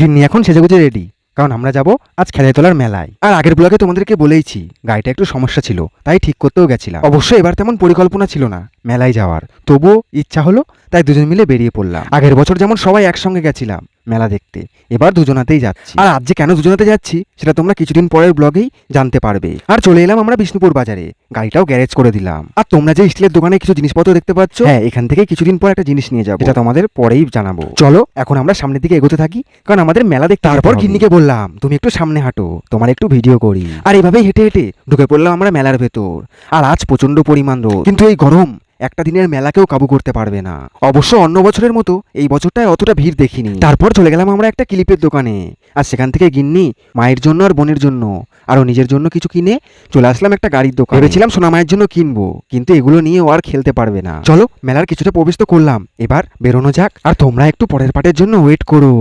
গিন্নি এখন সেজেগুজে রেডি, কারণ আমরা যাব আজ খেলাইতলার মেলায়। আর আগের ব্লগে তোমাদেরকে বলেইছি গাড়িটা একটু সমস্যা ছিল, তাই ঠিক করতেও গেছিলাম। অবশ্য এবার তেমন পরিকল্পনা ছিল না মেলায় যাওয়ার, তবুও ইচ্ছা হলো তাই দুজন মিলে বেরিয়ে পড়লাম। আগের বছর যেমন সবাই একসঙ্গে গেছিলাম মেলা দেখতে, এবার দুজনাতেই যাচ্ছি। আর আজ যে কেন দুজনাতে যাচ্ছি সেটা তোমরা কিছুদিন পরের ব্লগেই জানতে পারবে। আর চলে এলাম আমরা বিষ্ণুপুর বাজারে, গাড়িটাও গ্যারেজ করে দিলাম। আর তোমরা যে স্টিলের দোকানে কিছু জিনিসপত্র দেখতে পাচ্ছ, হ্যাঁ এখান থেকে কিছুদিন পর একটা জিনিস নিয়ে যাবো, এটা তোমাদের পরেই জানাবো। চলো এখন আমরা সামনের দিকে এগোতে থাকি, কারণ আমাদের মেলা দেখতে। তারপর গিন্নিকে বললাম তুমি একটু সামনে হাঁটো, তোমার একটু ভিডিও করি। আর এভাবেই হেঁটে হেঁটে ঢুকে পড়লাম আমরা মেলার ভেতর। আর আজ প্রচন্ড পরিমাণ রোদ, কিন্তু এই গরম একটা দিনের মেলাকেও কাবু করতে পারবে না। অবশ্য অন্য বছরের মতো এই বছরটায় অতটা ভিড় দেখিনি। তারপর চলে গেলাম আমরা একটা ক্লিপের দোকানে, আর সেখান থেকে গিন্নি মায়ের জন্য আর বোনের জন্য আরও নিজের জন্য কিছু কিনে চলে আসলাম একটা গাড়ির দোকান। ভেবেছিলাম সোনা মায়ের জন্য কিনবো, কিন্তু এগুলো নিয়ে ও আর খেলতে পারবে না। চলো মেলার কিছুটা প্রবেশ তো করলাম, এবার বেরোনো যাক। আর তোমরা একটু পরের পার্টের জন্য ওয়েট করো।